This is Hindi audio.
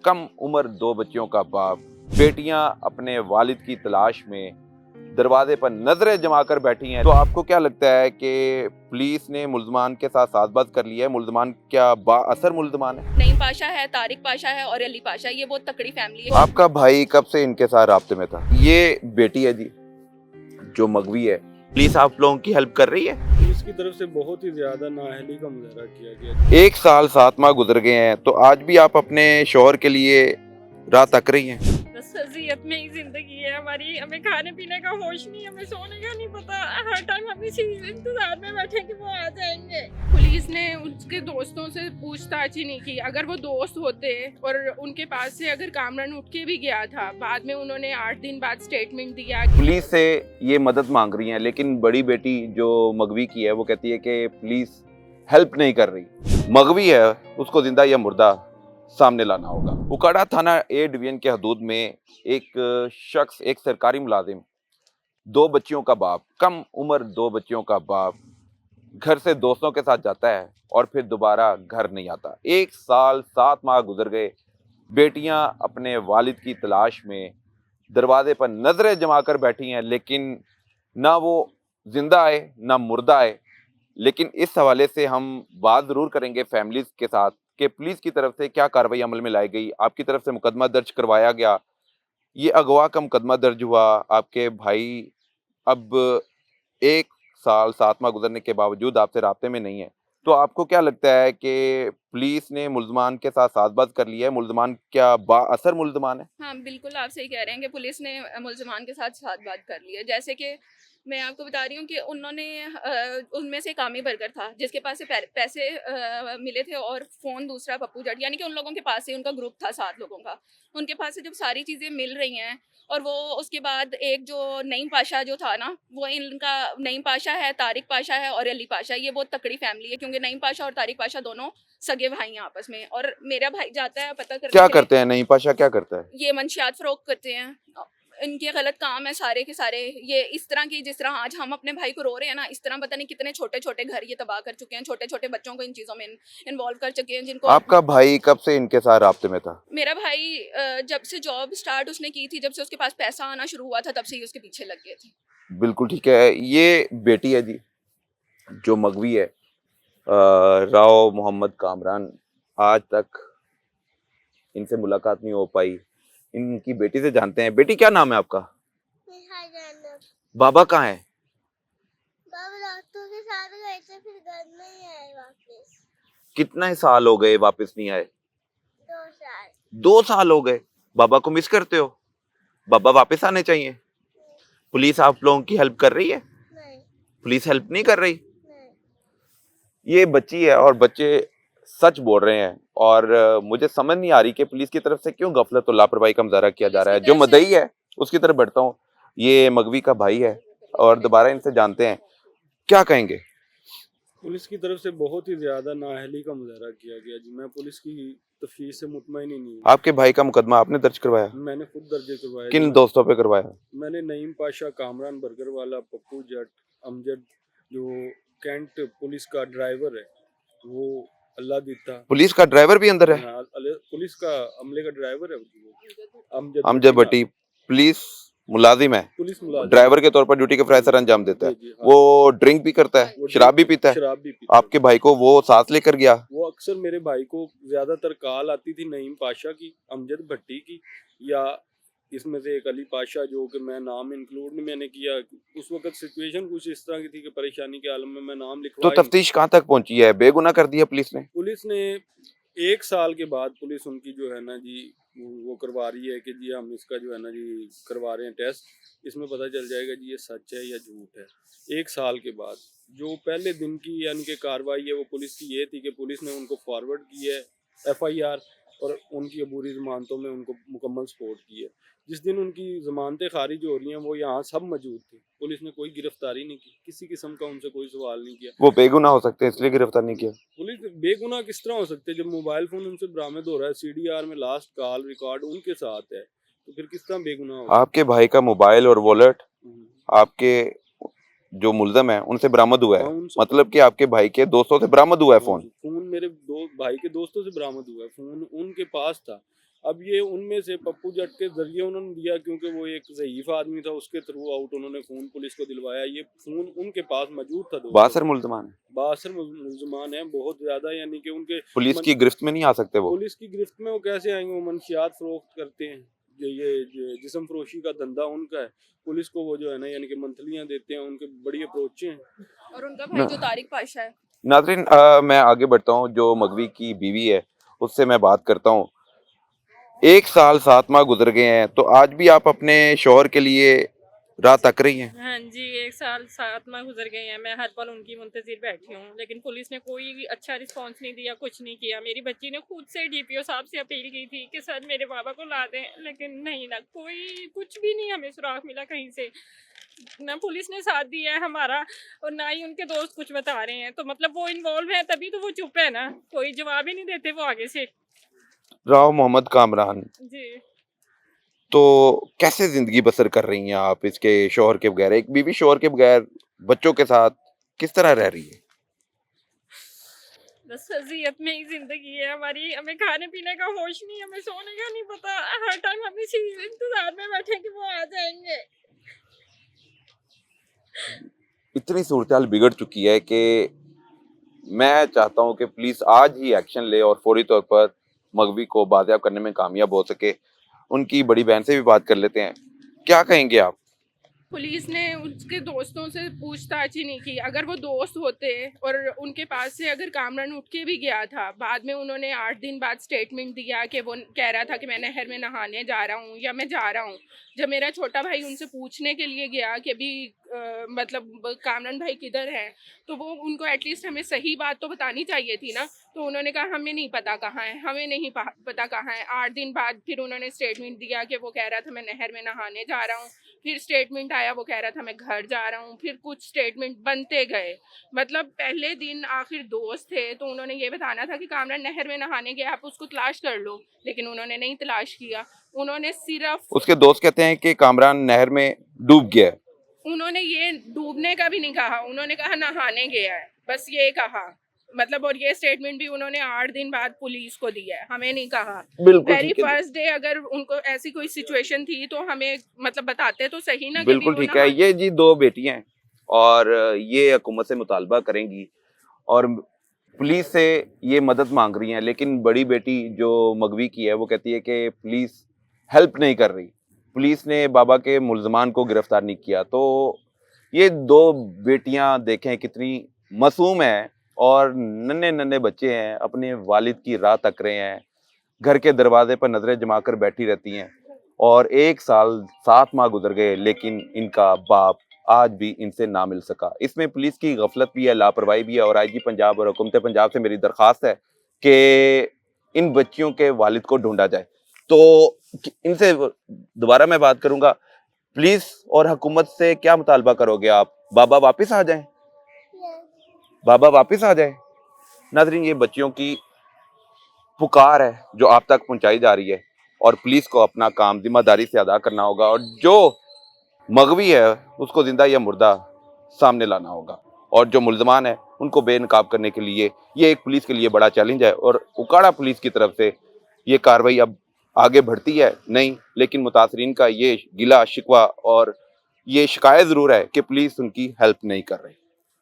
कम उम्र दो बच्चियों का बाप, बेटियां अपने वालिद की तलाश में दरवाजे पर नजरें जमा कर बैठी हैं। तो आपको क्या लगता है कि पुलिस ने मुल्जमान के साथ साजबाज कर लिया है? मुल्जमान क्या बाअसर मुल्जमान है? नईम पाशा है, तारिक पाशा है और अली पाशा, ये बहुत तकड़ी फैमिली है। आपका भाई कब से इनके साथ राब्ते में था? ये बेटी है जी जो मगवी है। पुलिस आप लोगों की हेल्प कर रही है? पुलिस की तरफ से बहुत ही ज्यादा नाअहली का मुजाहरा किया गया। 1 साल 7 माह गुजर गए हैं, तो आज भी आप अपने शौहर के लिए राह तक रही हैं? बस अज़ियत में ही जिंदगी है हमारी। हमें खाने पीने का होश नहीं, हमें सोने का नहीं पता। हर टाइम हम इसी इंतजार में बैठे कि वो आ जाएंगे। पुलिस ने उसके दोस्तों से पूछताछ ही नहीं की। अगर वो दोस्त होते और उनके पास से अगर कामरान उठ के भी गया था, बाद में उन्होंने 8 दिन बाद स्टेटमेंट दिया। पुलिस से ये मदद मांग रही हैं, लेकिन बड़ी बेटी जो मगवी की है वो कहती है कि पुलिस हेल्प नहीं कर रही। मगवी है, उसको जिंदा या मुर्दा सामने लाना होगा। उकाड़ा थाना ए डिवीजन के हदूद में एक शख्स, एक सरकारी मुलाजिम, 2 बच्चियों का बाप, कम उम्र 2 बच्चियों का बाप, घर से दोस्तों के साथ जाता है और फिर दोबारा घर नहीं आता। 1 साल 7 माह गुजर गए। बेटियां अपने वालिद की तलाश में दरवाजे पर नजरें जमा कर बैठी हैं, लेकिन ना वो जिंदा आए ना मुर्दा आए। लेकिन इस हवाले से हम बात जरूर करेंगे फैमिलीज के साथ कि पुलिस की तरफ से क्या कार्रवाई अमल में लाई गई, आपकी तरफ से मुकदमा दर्ज करवाया गया, ये अगवा का मुकदमा दर्ज हुआ, आपके भाई अब 1 साल 7 माह गुजरने के बावजूद आपसे राब्ते में नहीं है। तो आपको क्या लगता है कि पुलिस ने मुल्जमान के साथ साजबाज कर लिया है? मुल्जमान क्या बाअसर मुल्जमान है? हाँ, बिल्कुल आप सही कह रहे हैं कि पुलिस ने मुल्ज़िमान के साथ बात कर ली है। जैसे कि मैं आपको बता रही हूँ कि उन्होंने उनमें से एक आमी बर्गर था जिसके पास से पैसे मिले थे और फ़ोन दूसरा पप्पू जट, यानी कि उन लोगों के पास से, उनका ग्रुप था 7 लोगों का। उनके पास से जब सारी चीज़ें मिल रही हैं और वो उसके बाद एक जो नईम पाशा जो था ना, वो इनका नईम पाशा है, तारिक पाशा है और अली पाशा, ये बहुत तकड़ी फैमिली है क्योंकि नईम पाशा और तारिक पाशा दोनों सगे भाई हैं आपस में। और मेरा भाई जाता है पता करने क्या के लिए। करते हैं नईम पाशा, क्या करता है? ये मंशियात फ़रोख्त करते हैं। इनके गलत काम है सारे के सारे। ये इस तरह की, जिस तरह आज हम अपने भाई को रो रहे हैं ना, इस तरह पता नहीं कितने छोटे-छोटे घर ये तबाह कर चुके हैं। छोटे-छोटे बच्चों को इन चीज़ों में इन्वॉल्व कर चुके हैं जिनको। आपका भाई कब से इनके साथ राब्ते में था? मेरा भाई जब से जॉब स्टार्ट उसने की थी, जब से उसके पास पैसा आना शुरू हुआ था, तब से ही उसके पीछे लग गए थे। बिल्कुल ठीक है। ये बेटी है जी जो मगवी है, राव मोहम्मद कामरान। आज तक इनसे मुलाकात नहीं हो पाई। इनकी बेटी से जानते हैं। बेटी क्या नाम है आपका? बाबा कहाँ है? बाबा दोस्तों के साथ गए थे, फिर घर नहीं आए वापस। कितने साल हो गए वापस नहीं आए? 2 साल। 2 साल हो गए। बाबा को मिस करते हो? बाबा वापस आने चाहिए। पुलिस आप लोगों की हेल्प कर रही है? नहीं। पुलिस हेल्प नहीं कर रही। नहीं। ये बच्ची है और बच्चे सच बोल रहे हैं, और मुझे समझ नहीं आ रही कि पुलिस की तरफ से क्यों गफलत और लापरवाही का मुजाहरा किया जा रहा है। जो मदई है उसकी तरफ बढ़ता हूँ। ये मगवी का भाई है और दोबारा इनसे जानते हैं, क्या कहेंगे? पुलिस की तरफ से बहुत ही ज्यादा नाअहली का मुजाहरा किया गया जी। मैं पुलिस की तफ्तीश से मुतमईन ही नहीं हूँ। आपके भाई का मुकदमा आपने दर्ज करवाया? मैंने खुद दर्ज करवाया किन जी। दोस्तों पे करवाया? मैंने नईम पाशा, कामरान बर्गर वाला, पप्पू जट, अमजद जो कैंट पुलिस का ड्राइवर है, वो अल्लाह दिता। पुलिस का ड्राइवर भी अंदर है? हाँ, पुलिस का अमले का ड्राइवर है वो, अमजद भट्टी पुलिस मुलाजिम है, पुलिस मुलाजिम ड्राइवर के तौर पर ड्यूटी के फराज सर अंजाम देता है। जी, हाँ। वो ड्रिंक भी करता है, वो शराब भी पीता है। शराब भी पीता है। आपके भाई को वो साथ लेकर गया? वो अक्सर मेरे भाई को ज्यादातर कॉल आती थी नईम पाशा की, अमजद भट्टी की, या इसमें से एक अली पाशा, जो कि मैं नाम इंक्लूड नहीं मैंने किया। उस वक्त सिचुएशन कुछ इस तरह की थी कि परेशानी के आलम में मैं नाम तो लिखवा तफ्तीश कहाँ तक पहुंची है? बेगुनाह कर दिया पुलिस ने? पुलिस ने 1 साल के बाद पुलिस उनकी जो है ना जी वो करवा रही है कि जी हम इसका जो है ना जी करवा रहे हैं टेस्ट, इसमें पता चल जाएगा जी ये सच है या झूठ है। 1 साल के बाद जो पहले दिन की यानी कि कार्रवाई है वो पुलिस की ये थी कि पुलिस ने उनको फॉरवर्ड की है FIR, और उनकी अबूरी ज़मानतों में उनको मुकम्मल सपोर्ट की है। जिस दिन उनकी ज़मानतें खारिज हो रही हैं वो यहाँ सब मौजूद थे। पुलिस ने कोई गिरफ्तारी नहीं की, किसी किस्म का उनसे कोई सवाल नहीं किया। वो बेगुनाह हो सकते हैं इसलिए गिरफ्तार नहीं किया। पुलिस बेगुनाह किस तरह हो सकते हैं जब मोबाइल फोन उनसे बरामद हो रहा है, CDR में लास्ट कॉल रिकॉर्ड उनके साथ है, तो फिर किस तरह बेगुनाह हो? आपके भाई का मोबाइल और वॉलेट हम्म। आपके जो मुल्जम है उनसे बरामद हुआ है? हाँ, उनसे मतलब कि आपके भाई के दोस्तों से बरामद हुआ है फोन? फोन मेरे दो भाई के दोस्तों से बरामद हुआ है। फोन उनके पास था। अब ये उनमें से पप्पू जट के जरिए उन्होंने दिया, क्योंकि वो एक ज़ईफ आदमी था, उसके थ्रू आउट उन्होंने फ़ोन पुलिस को दिलवाया। ये फ़ोन उनके पास मौजूद था दोस्तों। बासर मुल्ज़मान है, बासर मुलजमान है बहुत ज़्यादा, यानी कि उनके पुलिस की गिरफ्त में नहीं आ सकते वो। पुलिस की गिरफ्त में वो कैसे आएंगे? वो मनशियात फरोख्त करते हैं, ये जिस्म फरोशी का धंधा उनका है। पुलिस को वो जो है ना यानी कि मंथलियाँ देते हैं, उनके बड़ी अप्रोचें हैं। और उनका भाई जो तारिक पाशा है। नाज़रीन, मैं आगे बढ़ता हूँ। जो मगवी की बीवी है उससे मैं बात करता हूँ। 1 साल 7 माह गुजर गए हैं, तो आज भी आप अपने शौहर के लिए राह तक रही हैं? हाँ जी, 1 साल 7 माह गुजर गए हैं। मैं हर पल उनकी मुंतज़िर बैठी हूँ, लेकिन पुलिस ने कोई भी अच्छा रिस्पॉन्स नहीं दिया, कुछ नहीं किया। मेरी बच्ची ने खुद से डीपीओ साहब से अपील की थी कि सर मेरे बाबा को ला दें, लेकिन नहीं ना, कोई कुछ भी नहीं हमें सुराग मिला कहीं से। ना पुलिस ने साथ दिया है हमारा और ना ही उनके दोस्त कुछ बता रहे हैं। तो मतलब वो इन्वॉल्व है तभी तो वो चुप है ना, कोई जवाब ही नहीं देते वो आगे से। राव मोहम्मद कामरान, जी। तो कैसे जिंदगी बसर कर रही हैं आप इसके शौहर के बगैर? एक बीवी शौहर के बगैर बच्चों के साथ किस तरह रह रही है? बस अज़ियत में ही ज़िंदगी है हमारी। हमें खाने पीने का होश नहीं, हमें सोने का नहीं पता। हर टाइम हम इसी इंतज़ार में बैठे कि वो आ जाएंगे। इतनी सूरत बिगड़ चुकी है कि मैं चाहता हूं कि पुलिस आज ही एक्शन ले और फौरी तौर पर मगवी को बाजियाब करने में कामयाब हो सके। उनकी बड़ी बहन से भी बात कर लेते हैं। क्या कहेंगे आप? पुलिस ने उसके दोस्तों से पूछताछ ही नहीं की। अगर वो दोस्त होते और उनके पास से अगर कामरान उठ के भी गया था, बाद में उन्होंने 8 दिन बाद स्टेटमेंट दिया कि वो कह रहा था कि मैं नहर में नहाने जा रहा हूँ या मैं जा रहा हूँ। जब मेरा छोटा भाई उनसे पूछने के लिए गया कि अभी मतलब कामरान भाई किधर हैं, तो वो उनको एटलीस्ट हमें सही बात तो बतानी चाहिए थी ना। तो उन्होंने कहा हमें नहीं पता कहाँ है, हमें नहीं पता कहाँ है। 8 दिन बाद फिर उन्होंने स्टेटमेंट दिया कि वो कह रहा था मैं नहर में नहाने जा रहा हूँ। फिर स्टेटमेंट आया वो कह रहा था मैं घर जा रहा हूँ। फिर कुछ स्टेटमेंट बनते गए। मतलब पहले दिन आखिर दोस्त थे तो उन्होंने ये बताना था कि कामरान नहर में नहाने गया, आप उसको तलाश कर लो, लेकिन उन्होंने नहीं तलाश किया। उन्होंने सिर्फ उसके दोस्त कहते हैं कि कामरान नहर में डूब गया है। उन्होंने ये डूबने का भी नहीं कहा, उन्होंने कहा नहाने गया है, बस ये कहा। मतलब और ये स्टेटमेंट भी उन्होंने 8 दिन बाद पुलिस को दिया है, हमें नहीं कहा। बिल्कुल वेरी ठीक है, फर्स्ट डे अगर उनको ऐसी कोई सिचुएशन थी तो हमें मतलब बताते तो सही ना। बिल्कुल ठीक है। ये जी 2 बेटियां हैं और ये हुकूमत से मुतालबा करेंगी और पुलिस से ये मदद मांग रही हैं, लेकिन बड़ी बेटी जो मगवी की है वो कहती है कि पुलिस हेल्प नहीं कर रही, पुलिस ने बाबा के मुल्ज़मान को गिरफ्तार नहीं किया। तो ये 2 बेटियां देखें कितनी मासूम हैं और नन्हे नन्हे बच्चे हैं, अपने वालिद की राह तक रहे हैं, घर के दरवाजे पर नजरें जमा कर बैठी रहती हैं और 1 साल 7 माह गुजर गए, लेकिन इनका बाप आज भी इनसे ना मिल सका। इसमें पुलिस की गफलत भी है, लापरवाही भी है और आईजी पंजाब और हुकूमत पंजाब से मेरी दरख्वास्त है कि इन बच्चियों के वालिद को ढूंढा जाए। तो इनसे दोबारा मैं बात करूंगा, पुलिस और हुकूमत से क्या मुतालबा करोगे आप? बाबा वापस आ जाएं, बाबा वापस आ जाए। नाज़रीन, ये बच्चियों की पुकार है जो आप तक पहुंचाई जा रही है और पुलिस को अपना काम जिम्मेदारी से अदा करना होगा और जो मगवी है उसको जिंदा या मुर्दा सामने लाना होगा और जो मुल्ज़मान है उनको बेनकाब करने के लिए ये एक पुलिस के लिए बड़ा चैलेंज है। और उकाड़ा पुलिस की तरफ से ये कार्रवाई अब आगे बढ़ती है नहीं, लेकिन मुतासरीन का ये गिला शिकवा और ये शिकायत ज़रूर है कि पुलिस उनकी हेल्प नहीं कर रही।